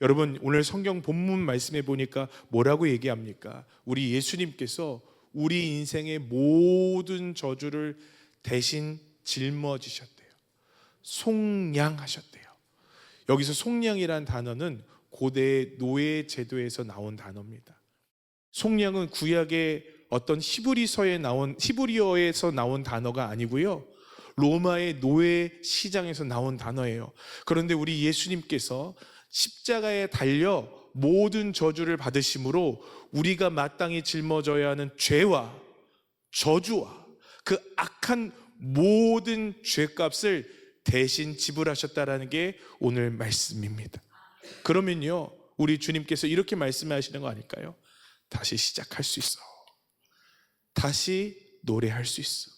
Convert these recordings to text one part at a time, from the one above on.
여러분, 오늘 성경 본문 말씀해 보니까 뭐라고 얘기합니까? 우리 예수님께서 우리 인생의 모든 저주를 대신 짊어지셨대요. 속량하셨대요. 여기서 속량이란 단어는 고대 노예 제도에서 나온 단어입니다. 속량은 구약의 어떤 히브리어에서 나온 단어가 아니고요, 로마의 노예 시장에서 나온 단어예요. 그런데 우리 예수님께서 십자가에 달려 모든 저주를 받으심으로 우리가 마땅히 짊어져야 하는 죄와 저주와 그 악한 모든 죄값을 대신 지불하셨다라는 게 오늘 말씀입니다. 그러면요, 우리 주님께서 이렇게 말씀하시는 거 아닐까요? 다시 시작할 수 있어. 다시 노래할 수 있어.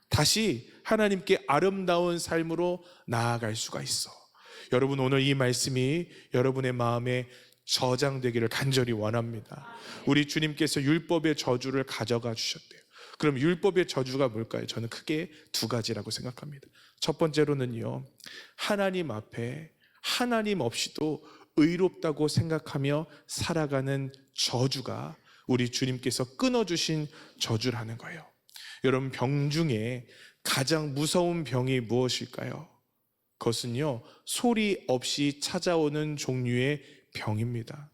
다시 하나님께 아름다운 삶으로 나아갈 수가 있어. 여러분, 오늘 이 말씀이 여러분의 마음에 저장되기를 간절히 원합니다. 우리 주님께서 율법의 저주를 가져가 주셨대요. 그럼 율법의 저주가 뭘까요? 저는 크게 두 가지라고 생각합니다. 첫 번째로는요, 하나님 앞에 하나님 없이도 의롭다고 생각하며 살아가는 저주가 우리 주님께서 끊어주신 저주라는 거예요. 여러분, 병 중에 가장 무서운 병이 무엇일까요? 그것은요, 소리 없이 찾아오는 종류의 병입니다.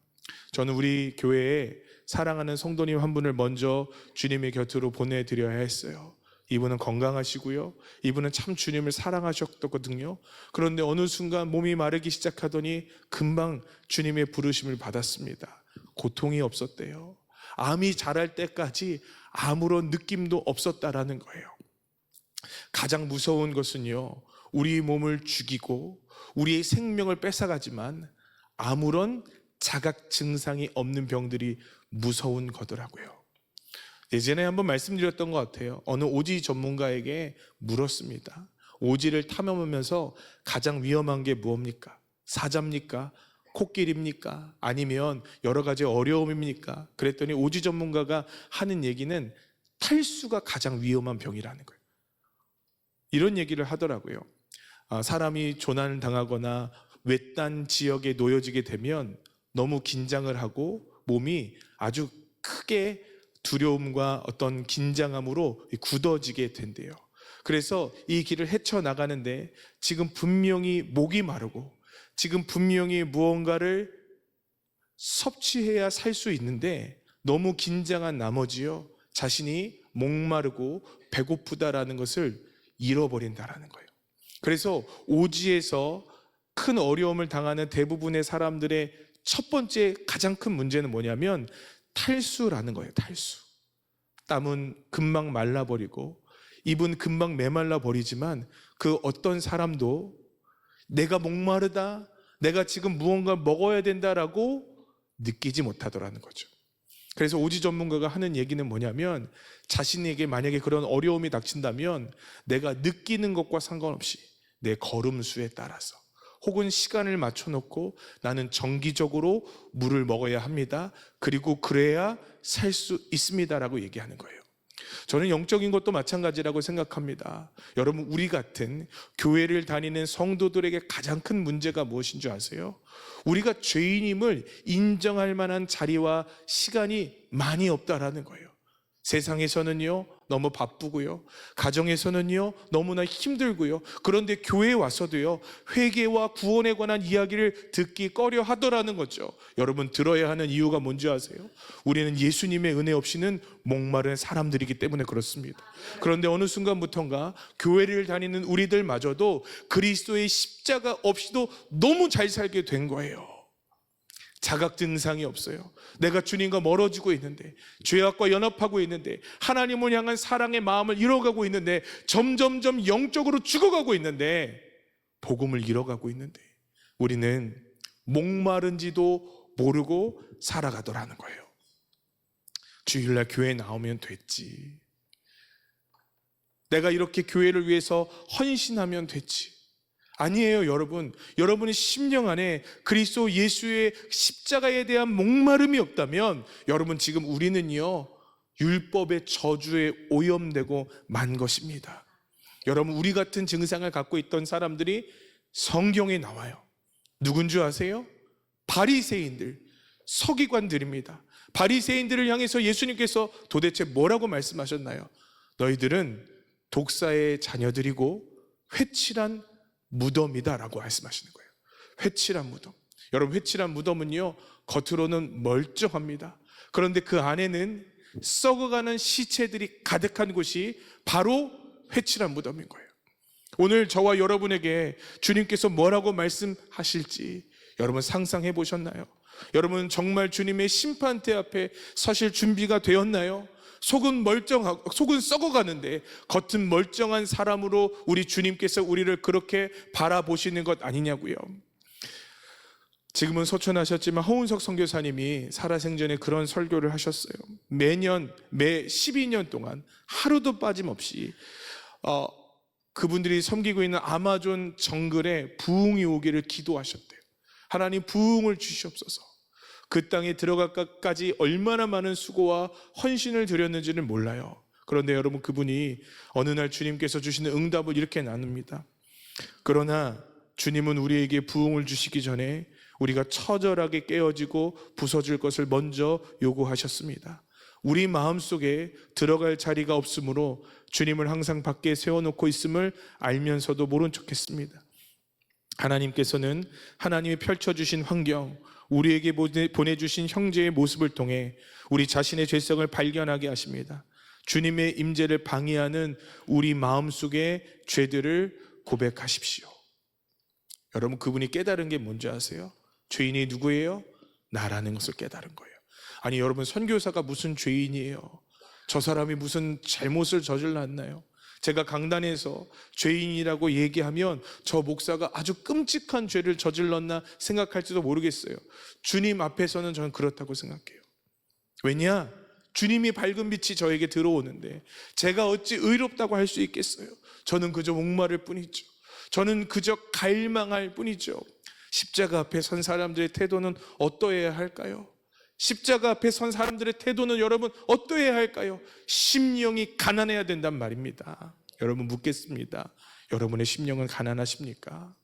저는 우리 교회에 사랑하는 성도님 한 분을 먼저 주님의 곁으로 보내드려야 했어요. 이분은 건강하시고요, 이분은 참 주님을 사랑하셨거든요. 그런데 어느 순간 몸이 마르기 시작하더니 금방 주님의 부르심을 받았습니다. 고통이 없었대요. 암이 자랄 때까지 아무런 느낌도 없었다라는 거예요. 가장 무서운 것은요, 우리 몸을 죽이고 우리의 생명을 뺏어가지만 아무런 자각 증상이 없는 병들이 무서운 거더라고요. 예전에 한번 말씀드렸던 것 같아요. 어느 오지 전문가에게 물었습니다. 오지를 탐험하면서 가장 위험한 게 무엇입니까? 사자입니까? 코끼리입니까? 아니면 여러 가지 어려움입니까? 그랬더니 오지 전문가가 하는 얘기는 탈수가 가장 위험한 병이라는 거예요. 이런 얘기를 하더라고요. 사람이 조난을 당하거나 외딴 지역에 놓여지게 되면 너무 긴장을 하고 몸이 아주 크게 두려움과 어떤 긴장함으로 굳어지게 된대요. 그래서 이 길을 헤쳐나가는데 지금 분명히 목이 마르고 지금 분명히 무언가를 섭취해야 살 수 있는데 너무 긴장한 나머지요, 자신이 목마르고 배고프다라는 것을 잃어버린다라는 거예요. 그래서 오지에서 큰 어려움을 당하는 대부분의 사람들의 첫 번째 가장 큰 문제는 뭐냐면 탈수라는 거예요. 탈수. 땀은 금방 말라버리고 입은 금방 메말라 버리지만 그 어떤 사람도 내가 목마르다, 내가 지금 무언가 먹어야 된다라고 느끼지 못하더라는 거죠. 그래서 오지 전문가가 하는 얘기는 뭐냐면 자신에게 만약에 그런 어려움이 닥친다면 내가 느끼는 것과 상관없이 내 걸음수에 따라서 혹은 시간을 맞춰놓고 나는 정기적으로 물을 먹어야 합니다. 그리고 그래야 살 수 있습니다라고 얘기하는 거예요. 저는 영적인 것도 마찬가지라고 생각합니다. 여러분, 우리 같은 교회를 다니는 성도들에게 가장 큰 문제가 무엇인 줄 아세요? 우리가 죄인임을 인정할 만한 자리와 시간이 많이 없다라는 거예요. 세상에서는요, 너무 바쁘고요, 가정에서는요, 너무나 힘들고요, 그런데 교회에 와서도요, 회개와 구원에 관한 이야기를 듣기 꺼려 하더라는 거죠. 여러분, 들어야 하는 이유가 뭔지 아세요? 우리는 예수님의 은혜 없이는 목마른 사람들이기 때문에 그렇습니다. 그런데 어느 순간부터인가 교회를 다니는 우리들마저도 그리스도의 십자가 없이도 너무 잘 살게 된 거예요. 자각 증상이 없어요. 내가 주님과 멀어지고 있는데, 죄악과 연합하고 있는데, 하나님을 향한 사랑의 마음을 잃어가고 있는데, 점점점 영적으로 죽어가고 있는데, 복음을 잃어가고 있는데 우리는 목마른지도 모르고 살아가더라는 거예요. 주일날 교회에 나오면 됐지, 내가 이렇게 교회를 위해서 헌신하면 됐지. 아니에요, 여러분. 여러분의 심령 안에 그리스도 예수의 십자가에 대한 목마름이 없다면 여러분, 지금 우리는요, 율법의 저주에 오염되고 만 것입니다. 여러분, 우리 같은 증상을 갖고 있던 사람들이 성경에 나와요. 누군 줄 아세요? 바리새인들, 서기관들입니다. 바리새인들을 향해서 예수님께서 도대체 뭐라고 말씀하셨나요? 너희들은 독사의 자녀들이고 회칠한 무덤이다 라고 말씀하시는 거예요. 회칠한 무덤. 여러분, 회칠한 무덤은요, 겉으로는 멀쩡합니다. 그런데 그 안에는 썩어가는 시체들이 가득한 곳이 바로 회칠한 무덤인 거예요. 오늘 저와 여러분에게 주님께서 뭐라고 말씀하실지 여러분 상상해 보셨나요? 여러분 정말 주님의 심판대 앞에 서실 준비가 되었나요? 속은 멀쩡하고 속은 썩어가는데 겉은 멀쩡한 사람으로 우리 주님께서 우리를 그렇게 바라보시는 것 아니냐고요. 지금은 소천하셨지만 허운석 선교사님이 살아생전에 그런 설교를 하셨어요. 매년 매 12년 동안 하루도 빠짐없이 그분들이 섬기고 있는 아마존 정글에 부흥이 오기를 기도하셨대요. 하나님 부흥을 주시옵소서. 그 땅에 들어가까지 얼마나 많은 수고와 헌신을 드렸는지는 몰라요. 그런데 여러분, 그분이 어느 날 주님께서 주시는 응답을 이렇게 나눕니다. 그러나 주님은 우리에게 부흥을 주시기 전에 우리가 처절하게 깨어지고 부서질 것을 먼저 요구하셨습니다. 우리 마음속에 들어갈 자리가 없으므로 주님을 항상 밖에 세워놓고 있음을 알면서도 모른 척했습니다. 하나님께서는 하나님이 펼쳐주신 환경, 우리에게 보내주신 형제의 모습을 통해 우리 자신의 죄성을 발견하게 하십니다. 주님의 임재를 방해하는 우리 마음속의 죄들을 고백하십시오. 여러분, 그분이 깨달은 게 뭔지 아세요? 죄인이 누구예요? 나라는 것을 깨달은 거예요. 아니 여러분, 선교사가 무슨 죄인이에요? 저 사람이 무슨 잘못을 저질렀나요? 제가 강단에서 죄인이라고 얘기하면 저 목사가 아주 끔찍한 죄를 저질렀나 생각할지도 모르겠어요. 주님 앞에서는 저는 그렇다고 생각해요. 왜냐? 주님이 밝은 빛이 저에게 들어오는데 제가 어찌 의롭다고 할 수 있겠어요? 저는 그저 목마를 뿐이죠. 저는 그저 갈망할 뿐이죠. 십자가 앞에 선 사람들의 태도는 어떠해야 할까요? 십자가 앞에 선 사람들의 태도는 여러분 어떠해야 할까요? 심령이 가난해야 된단 말입니다. 여러분 묻겠습니다. 여러분의 심령은 가난하십니까?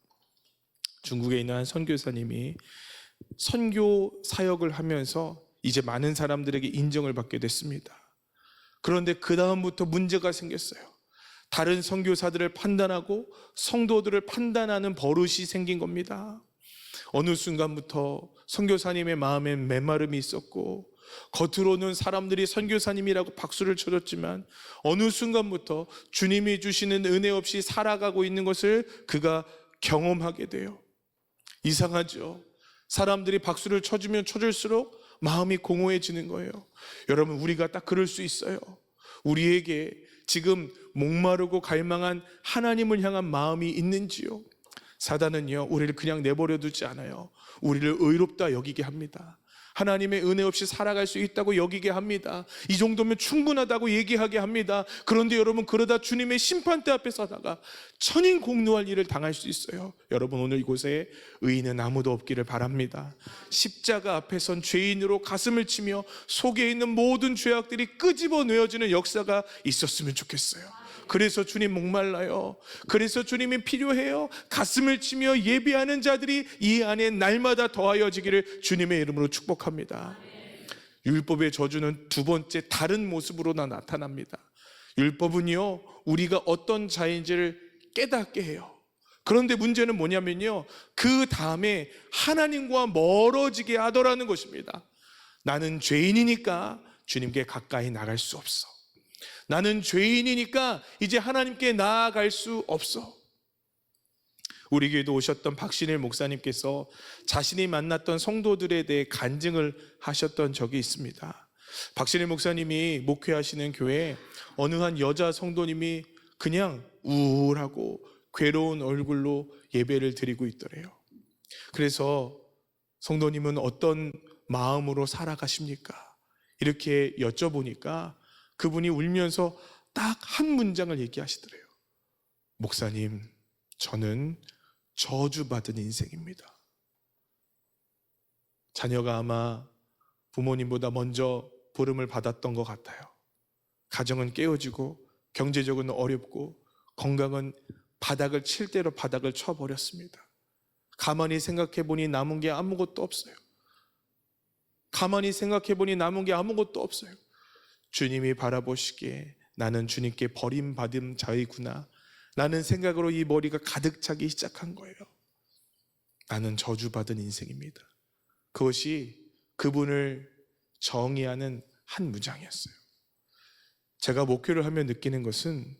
중국에 있는 한 선교사님이 선교 사역을 하면서 이제 많은 사람들에게 인정을 받게 됐습니다. 그런데 그 다음부터 문제가 생겼어요. 다른 선교사들을 판단하고 성도들을 판단하는 버릇이 생긴 겁니다. 어느 순간부터 선교사님의 마음엔 메마름이 있었고 겉으로는 사람들이 선교사님이라고 박수를 쳐줬지만 어느 순간부터 주님이 주시는 은혜 없이 살아가고 있는 것을 그가 경험하게 돼요. 이상하죠? 사람들이 박수를 쳐주면 쳐줄수록 마음이 공허해지는 거예요. 여러분, 우리가 딱 그럴 수 있어요. 우리에게 지금 목마르고 갈망한 하나님을 향한 마음이 있는지요? 사단은요, 우리를 그냥 내버려 두지 않아요. 우리를 의롭다 여기게 합니다. 하나님의 은혜 없이 살아갈 수 있다고 여기게 합니다. 이 정도면 충분하다고 얘기하게 합니다. 그런데 여러분, 그러다 주님의 심판대 앞에 서다가 천인공노할 일을 당할 수 있어요. 여러분, 오늘 이곳에 의인은 아무도 없기를 바랍니다. 십자가 앞에 선 죄인으로 가슴을 치며 속에 있는 모든 죄악들이 끄집어내어지는 역사가 있었으면 좋겠어요. 그래서 주님 목말라요. 그래서 주님이 필요해요. 가슴을 치며 예배하는 자들이 이 안에 날마다 더하여지기를 주님의 이름으로 축복합니다. 율법의 저주는 두 번째 다른 모습으로 나타납니다. 율법은요, 우리가 어떤 자인지를 깨닫게 해요. 그런데 문제는 뭐냐면요, 그 다음에 하나님과 멀어지게 하더라는 것입니다. 나는 죄인이니까 주님께 가까이 나갈 수 없어. 나는 죄인이니까 이제 하나님께 나아갈 수 없어. 우리 교회도 오셨던 박신일 목사님께서 자신이 만났던 성도들에 대해 간증을 하셨던 적이 있습니다. 박신일 목사님이 목회하시는 교회에 어느 한 여자 성도님이 그냥 우울하고 괴로운 얼굴로 예배를 드리고 있더래요. 그래서 성도님은 어떤 마음으로 살아가십니까? 이렇게 여쭤보니까 그분이 울면서 딱 한 문장을 얘기하시더래요. 목사님, 저는 저주받은 인생입니다. 자녀가 아마 부모님보다 먼저 부름을 받았던 것 같아요. 가정은 깨어지고 경제적으로는 어렵고 건강은 바닥을 칠 대로 바닥을 쳐버렸습니다. 가만히 생각해 보니 남은 게 아무것도 없어요. 가만히 생각해 보니 남은 게 아무것도 없어요. 주님이 바라보시기에 나는 주님께 버림받은 자이구나 라는 생각으로 이 머리가 가득 차기 시작한 거예요. 나는 저주받은 인생입니다. 그것이 그분을 정의하는 한 문장이었어요. 제가 목회를 하며 느끼는 것은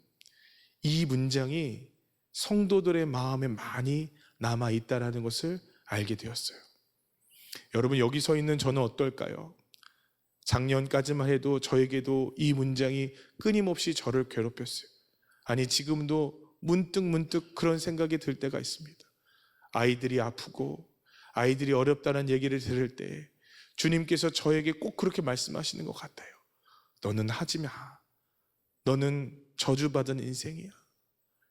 이 문장이 성도들의 마음에 많이 남아있다는 것을 알게 되었어요. 여러분, 여기 서 있는 저는 어떨까요? 작년까지만 해도 저에게도 이 문장이 끊임없이 저를 괴롭혔어요. 아니, 지금도 문득 그런 생각이 들 때가 있습니다. 아이들이 아프고 아이들이 어렵다는 얘기를 들을 때 주님께서 저에게 꼭 그렇게 말씀하시는 것 같아요. 너는 하지 마. 너는 저주받은 인생이야.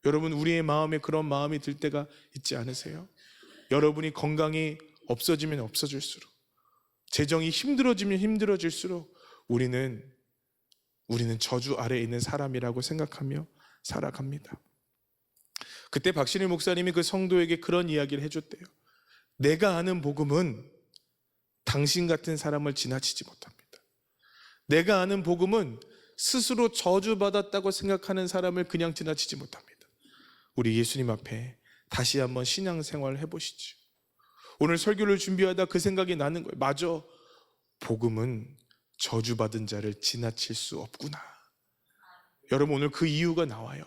여러분, 우리의 마음에 그런 마음이 들 때가 있지 않으세요? 여러분이 건강이 없어지면 없어질수록, 재정이 힘들어지면 힘들어질수록 우리는 저주 아래에 있는 사람이라고 생각하며 살아갑니다. 그때 박신일 목사님이 그 성도에게 그런 이야기를 해줬대요. 내가 아는 복음은 당신 같은 사람을 지나치지 못합니다. 내가 아는 복음은 스스로 저주받았다고 생각하는 사람을 그냥 지나치지 못합니다. 우리 예수님 앞에 다시 한번 신앙생활을 해보시죠. 오늘 설교를 준비하다 그 생각이 나는 거예요. 맞아, 복음은 저주받은 자를 지나칠 수 없구나. 여러분, 오늘 그 이유가 나와요.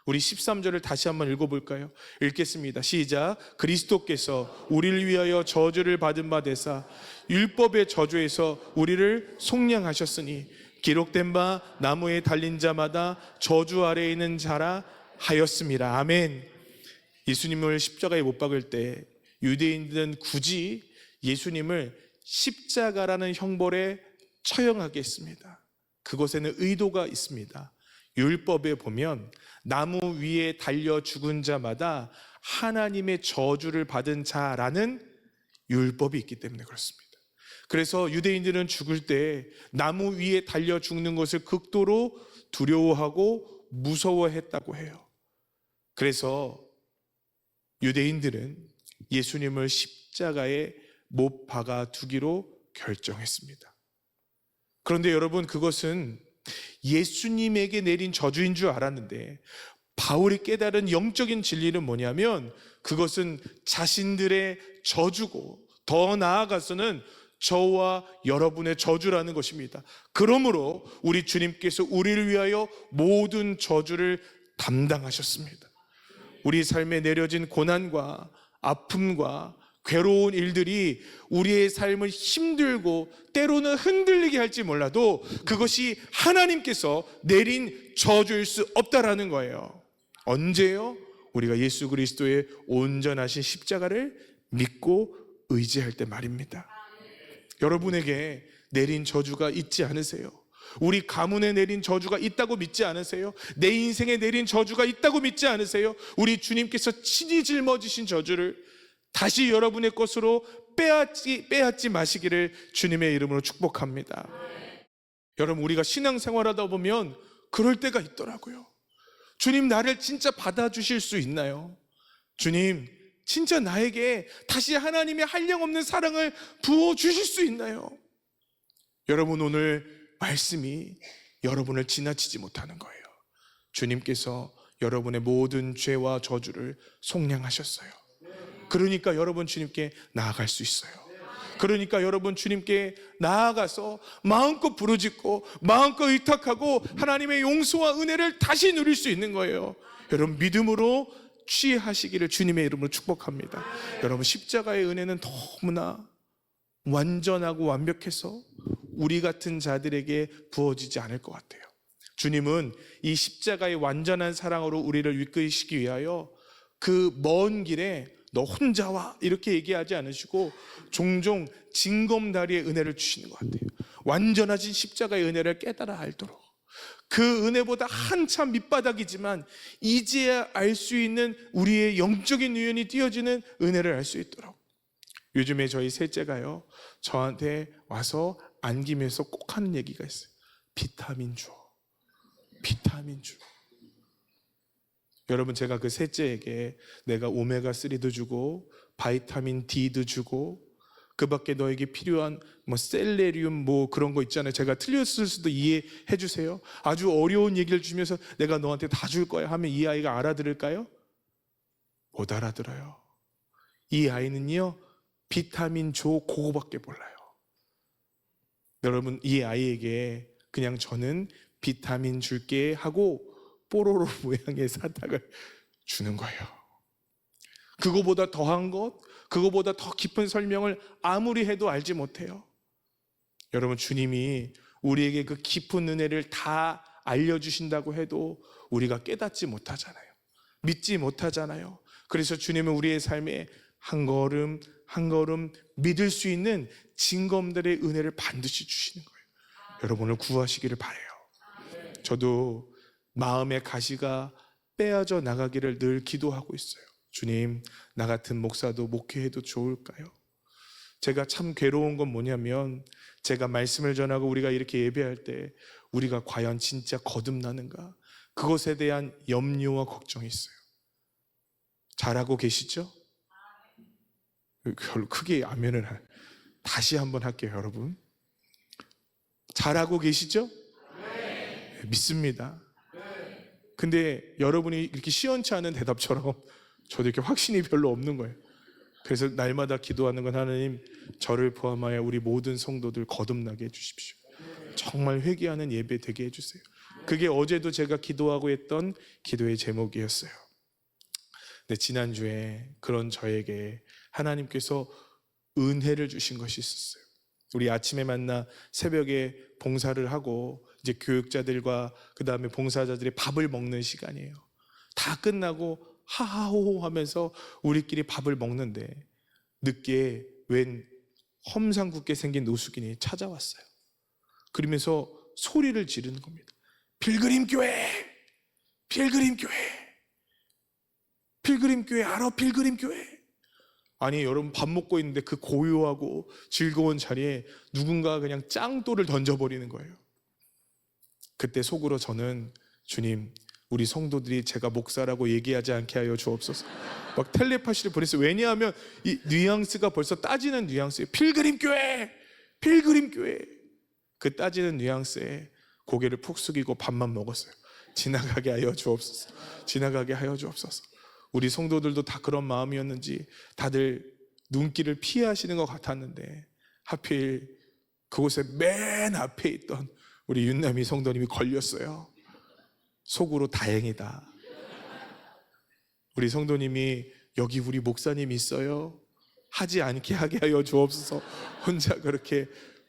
우리 13절을 다시 한번 읽어볼까요? 읽겠습니다. 시작. 그리스도께서 우리를 위하여 저주를 받은 바 되사 율법의 저주에서 우리를 속량하셨으니 기록된 바 나무에 달린 자마다 저주 아래에 있는 자라 하였습니다. 아멘. 예수님을 십자가에 못 박을 때 유대인들은 굳이 예수님을 십자가라는 형벌에 처형하게 했습니다. 그것에는 의도가 있습니다. 율법에 보면 나무 위에 달려 죽은 자마다 하나님의 저주를 받은 자라는 율법이 있기 때문에 그렇습니다. 그래서 유대인들은 죽을 때 나무 위에 달려 죽는 것을 극도로 두려워하고 무서워했다고 해요. 그래서 유대인들은 예수님을 십자가에 못 박아 두기로 결정했습니다. 그런데 여러분, 그것은 예수님에게 내린 저주인 줄 알았는데 바울이 깨달은 영적인 진리는 뭐냐면 그것은 자신들의 저주고 더 나아가서는 저와 여러분의 저주라는 것입니다. 그러므로 우리 주님께서 우리를 위하여 모든 저주를 담당하셨습니다. 우리 삶에 내려진 고난과 아픔과 괴로운 일들이 우리의 삶을 힘들고 때로는 흔들리게 할지 몰라도 그것이 하나님께서 내린 저주일 수 없다라는 거예요. 언제요? 우리가 예수 그리스도의 온전하신 십자가를 믿고 의지할 때 말입니다. 여러분에게 내린 저주가 있지 않으세요? 우리 가문에 내린 저주가 있다고 믿지 않으세요? 내 인생에 내린 저주가 있다고 믿지 않으세요? 우리 주님께서 친히 짊어지신 저주를 다시 여러분의 것으로 빼앗지 마시기를 주님의 이름으로 축복합니다. 여러분, 우리가 신앙생활하다 보면 그럴 때가 있더라고요. 주님, 나를 진짜 받아주실 수 있나요? 주님, 진짜 나에게 다시 하나님의 한량없는 사랑을 부어주실 수 있나요? 여러분, 오늘 말씀이 여러분을 지나치지 못하는 거예요. 주님께서 여러분의 모든 죄와 저주를 속량하셨어요. 그러니까 여러분 주님께 나아갈 수 있어요. 그러니까 여러분 주님께 나아가서 마음껏 부르짖고 마음껏 의탁하고 하나님의 용서와 은혜를 다시 누릴 수 있는 거예요. 여러분, 믿음으로 취하시기를 주님의 이름으로 축복합니다. 여러분, 십자가의 은혜는 너무나 완전하고 완벽해서 우리 같은 자들에게 부어지지 않을 것 같아요. 주님은 이 십자가의 완전한 사랑으로 우리를 이끄시기 위하여 그 먼 길에 너 혼자 와 이렇게 얘기하지 않으시고 종종 징검다리의 은혜를 주시는 것 같아요. 완전하신 십자가의 은혜를 깨달아 알도록, 그 은혜보다 한참 밑바닥이지만 이제야 알 수 있는 우리의 영적인 유연이 띄어지는 은혜를 알 수 있도록. 요즘에 저희 셋째가요, 저한테 와서 안기면서 꼭 하는 얘기가 있어요. 비타민 줘, 비타민 줘. 여러분, 제가 그 셋째에게 내가 오메가3도 주고 바이타민 D도 주고 그 밖에 너에게 필요한 뭐 셀레리움 뭐 그런 거 있잖아요. 제가 틀렸을 수도 이해해 주세요. 아주 어려운 얘기를 주면서 내가 너한테 다 줄 거야 하면 이 아이가 알아들을까요? 못 알아들어요. 이 아이는요, 비타민 조 그거밖에 몰라요. 여러분, 이 아이에게 그냥 저는 비타민 줄게 하고 뽀로로 모양의 사탕을 주는 거예요. 그거보다 더한 것, 그거보다 더 깊은 설명을 아무리 해도 알지 못해요. 여러분, 주님이 우리에게 그 깊은 은혜를 다 알려주신다고 해도 우리가 깨닫지 못하잖아요. 믿지 못하잖아요. 그래서 주님은 우리의 삶에 한 걸음 한 걸음 믿을 수 있는 징검들의 은혜를 반드시 주시는 거예요. 여러분을 구하시기를 바라요. 저도 마음의 가시가 빼어져 나가기를 늘 기도하고 있어요. 주님, 나 같은 목사도 목회해도 좋을까요? 제가 참 괴로운 건 뭐냐면 제가 말씀을 전하고 우리가 이렇게 예배할 때 우리가 과연 진짜 거듭나는가? 그것에 대한 염려와 걱정이 있어요. 잘하고 계시죠? 별로 크게 아멘을 다시 한번 할게요, 여러분. 잘하고 계시죠? 네. 믿습니다. 네. 근데 여러분이 이렇게 시원치 않은 대답처럼 저도 이렇게 확신이 별로 없는 거예요. 그래서 날마다 기도하는 건 하나님, 저를 포함하여 우리 모든 성도들 거듭나게 해주십시오. 정말 회개하는 예배 되게 해주세요. 그게 어제도 제가 기도하고 했던 기도의 제목이었어요. 근데 지난주에 그런 저에게 하나님께서 은혜를 주신 것이 있었어요. 우리 아침에 만나 새벽에 봉사를 하고 이제 교육자들과 그 다음에 봉사자들이 밥을 먹는 시간이에요. 다 끝나고 하하호호 하면서 우리끼리 밥을 먹는데 늦게 웬 험상궂게 생긴 노숙인이 찾아왔어요. 그러면서 소리를 지르는 겁니다. 필그림교회! 필그림교회! 필그림교회 알아? 필그림교회! 아니 여러분, 밥 먹고 있는데 그 고요하고 즐거운 자리에 누군가 그냥 짱돌을 던져버리는 거예요. 그때 속으로 저는 주님, 우리 성도들이 제가 목사라고 얘기하지 않게 하여 주옵소서. 막 텔레파시를 보냈어요. 왜냐하면 이 뉘앙스가 벌써 따지는 뉘앙스예요. 필그림교회! 필그림교회! 그 따지는 뉘앙스에 고개를 푹 숙이고 밥만 먹었어요. 지나가게 하여 주옵소서. 지나가게 하여 주옵소서. 우리 성도들도 다 그런 마음이었는지 다들 눈길을 피하시는 것 같았는데 하필 그곳에 맨 앞에 있던 우리 윤남이 성도님이 걸렸어요. 속으로 다행이다. 우리 성도님이 여기 우리 목사님 있어요? 하지 않게 하게 하여 주옵소서. 혼자 그렇게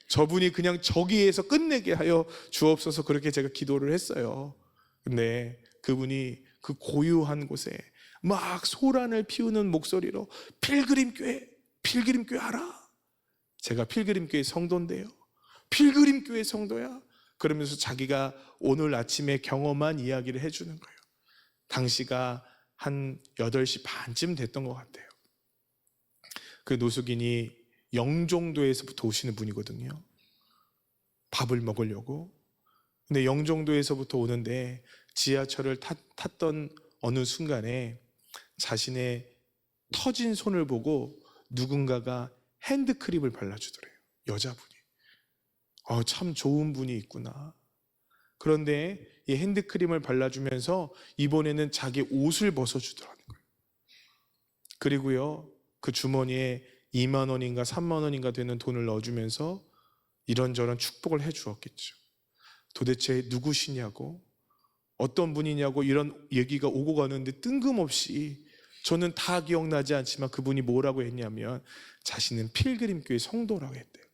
저분이 그냥 저기에서 끝내게 하여 주옵소서. 그렇게 제가 기도를 했어요. 근데 그분이 그 고요한 곳에 막 소란을 피우는 목소리로 필그림교회, 필그림교회 알아? 제가 필그림교회 성도인데요. 필그림교회 성도야. 그러면서 자기가 오늘 아침에 경험한 이야기를 해주는 거예요. 당시가 한 8시 반쯤 됐던 것 같아요. 그 노숙인이 영종도에서부터 오시는 분이거든요. 밥을 먹으려고. 근데 영종도에서부터 오는데 지하철을 탔던 어느 순간에 자신의 터진 손을 보고 누군가가 핸드크림을 발라주더래요. 여자분이. 참 좋은 분이 있구나. 그런데 이 핸드크림을 발라주면서 이번에는 자기 옷을 벗어주더라는 거예요. 그리고요, 그 주머니에 2만 원인가 3만 원인가 되는 돈을 넣어주면서 이런저런 축복을 해주었겠죠. 도대체 누구시냐고, 어떤 분이냐고 이런 얘기가 오고 가는데 뜬금없이 저는 다 기억나지 않지만 그분이 뭐라고 했냐면 자신은 필그림교회 성도라고 했대요.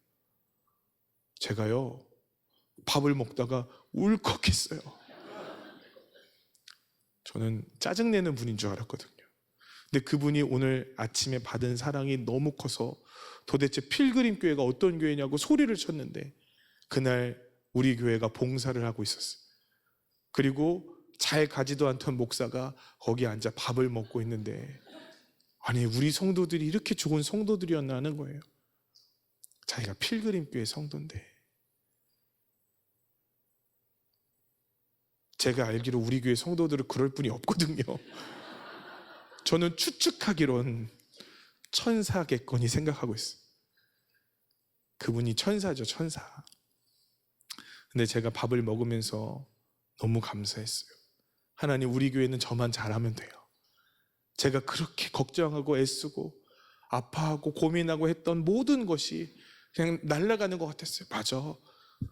제가요, 밥을 먹다가 울컥했어요. 저는 짜증내는 분인 줄 알았거든요. 근데 그분이 오늘 아침에 받은 사랑이 너무 커서 도대체 필그림교회가 어떤 교회냐고 소리를 쳤는데 그날 우리 교회가 봉사를 하고 있었어요. 그리고 잘 가지도 않던 목사가 거기 앉아 밥을 먹고 있는데, 아니 우리 성도들이 이렇게 좋은 성도들이었나 하는 거예요. 자기가 필그림교회 성도인데. 제가 알기로 우리 교회 성도들은 그럴 분이 없거든요. 저는 추측하기론 천사겠거니 생각하고 있어요. 그분이 천사죠, 천사. 근데 제가 밥을 먹으면서 너무 감사했어요. 하나님, 우리 교회는 저만 잘하면 돼요. 제가 그렇게 걱정하고 애쓰고 아파하고 고민하고 했던 모든 것이 그냥 날아가는 것 같았어요. 맞아,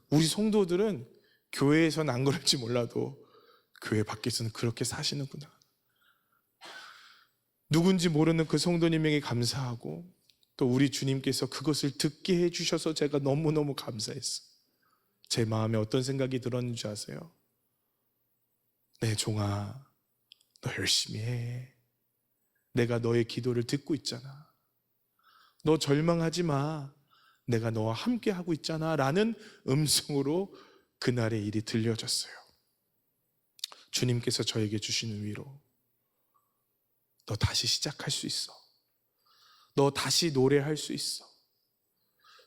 우리 성도들은 교회에서는 안 그럴지 몰라도 교회 밖에서는 그렇게 사시는구나. 누군지 모르는 그 성도님에게 감사하고 또 우리 주님께서 그것을 듣게 해주셔서 제가 너무너무 감사했어요. 제 마음에 어떤 생각이 들었는지 아세요? 내 종아, 너 열심히 해. 내가 너의 기도를 듣고 있잖아. 너 절망하지 마. 내가 너와 함께 하고 있잖아. 라는 음성으로 그날의 일이 들려졌어요. 주님께서 저에게 주시는 위로. 너 다시 시작할 수 있어. 너 다시 노래할 수 있어.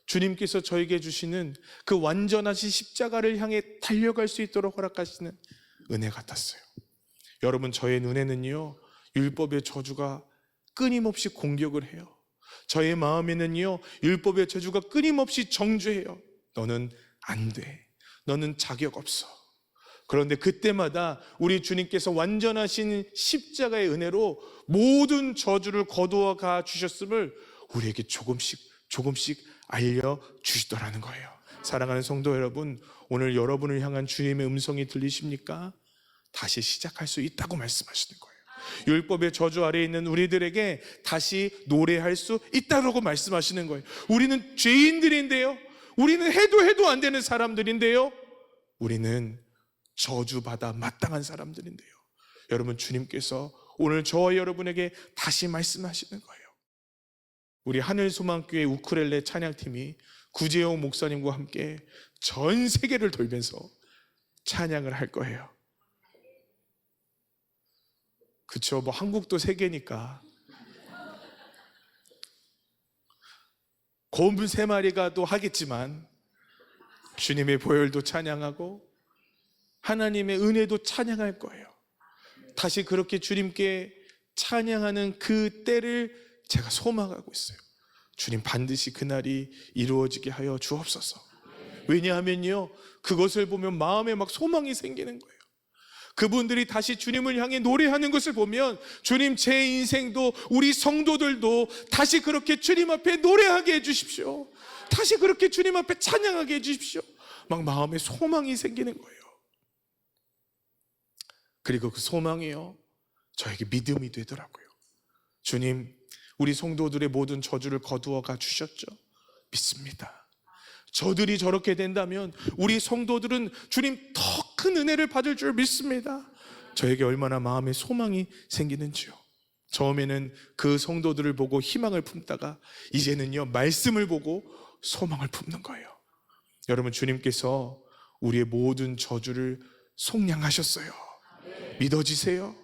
주님께서 저에게 주시는 그 완전하신 십자가를 향해 달려갈 수 있도록 허락하시는 은혜 같았어요. 여러분, 저의 눈에는요, 율법의 저주가 끊임없이 공격을 해요. 저의 마음에는요, 율법의 저주가 끊임없이 정죄해요. 너는 안 돼. 너는 자격 없어. 그런데 그때마다 우리 주님께서 완전하신 십자가의 은혜로 모든 저주를 거두어 가 주셨음을 우리에게 조금씩 알려주시더라는 거예요. 사랑하는 성도 여러분, 오늘 여러분을 향한 주님의 음성이 들리십니까? 다시 시작할 수 있다고 말씀하시는 거예요. 율법의 저주 아래에 있는 우리들에게 다시 노래할 수 있다고 말씀하시는 거예요. 우리는 죄인들인데요, 우리는 해도 안 되는 사람들인데요, 우리는 저주받아 마땅한 사람들인데요, 여러분, 주님께서 오늘 저와 여러분에게 다시 말씀하시는 거예요. 우리 하늘소망교회 우쿨렐레 찬양팀이 구재용 목사님과 함께 전 세계를 돌면서 찬양을 할 거예요. 그쵸, 뭐 한국도 세계니까 곰 3마리가 또 하겠지만 주님의 보혈도 찬양하고 하나님의 은혜도 찬양할 거예요. 다시 그렇게 주님께 찬양하는 그 때를 제가 소망하고 있어요. 주님, 반드시 그날이 이루어지게 하여 주옵소서. 왜냐하면요, 그것을 보면 마음에 막 소망이 생기는 거예요. 그분들이 다시 주님을 향해 노래하는 것을 보면, 주님, 제 인생도 우리 성도들도 다시 그렇게 주님 앞에 노래하게 해주십시오. 다시 그렇게 주님 앞에 찬양하게 해주십시오. 막 마음에 소망이 생기는 거예요. 그리고 그 소망이요, 저에게 믿음이 되더라고요. 주님, 우리 성도들의 모든 저주를 거두어 가 주셨죠? 믿습니다. 저들이 저렇게 된다면 우리 성도들은 주님 더 큰 은혜를 받을 줄 믿습니다. 저에게 얼마나 마음에 소망이 생기는지요. 처음에는 그 성도들을 보고 희망을 품다가 이제는요, 말씀을 보고 소망을 품는 거예요. 여러분, 주님께서 우리의 모든 저주를 속량하셨어요. 믿어지세요?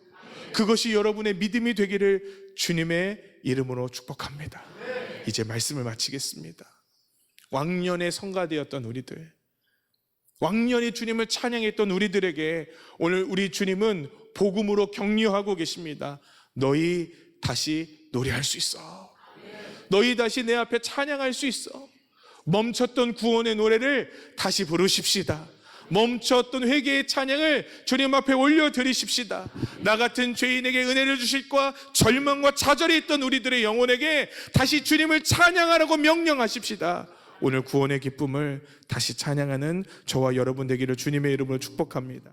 그것이 여러분의 믿음이 되기를 주님의 이름으로 축복합니다. 이제 말씀을 마치겠습니다. 왕년의 성가되었던 우리들, 왕년이 주님을 찬양했던 우리들에게 오늘 우리 주님은 복음으로 격려하고 계십니다. 너희 다시 노래할 수 있어. 너희 다시 내 앞에 찬양할 수 있어. 멈췄던 구원의 노래를 다시 부르십시다. 멈췄던 회개의 찬양을 주님 앞에 올려드리십시다. 나 같은 죄인에게 은혜를 주실과 절망과 좌절이 있던 우리들의 영혼에게 다시 주님을 찬양하라고 명령하십시다. 오늘 구원의 기쁨을 다시 찬양하는 저와 여러분 되기를 주님의 이름으로 축복합니다.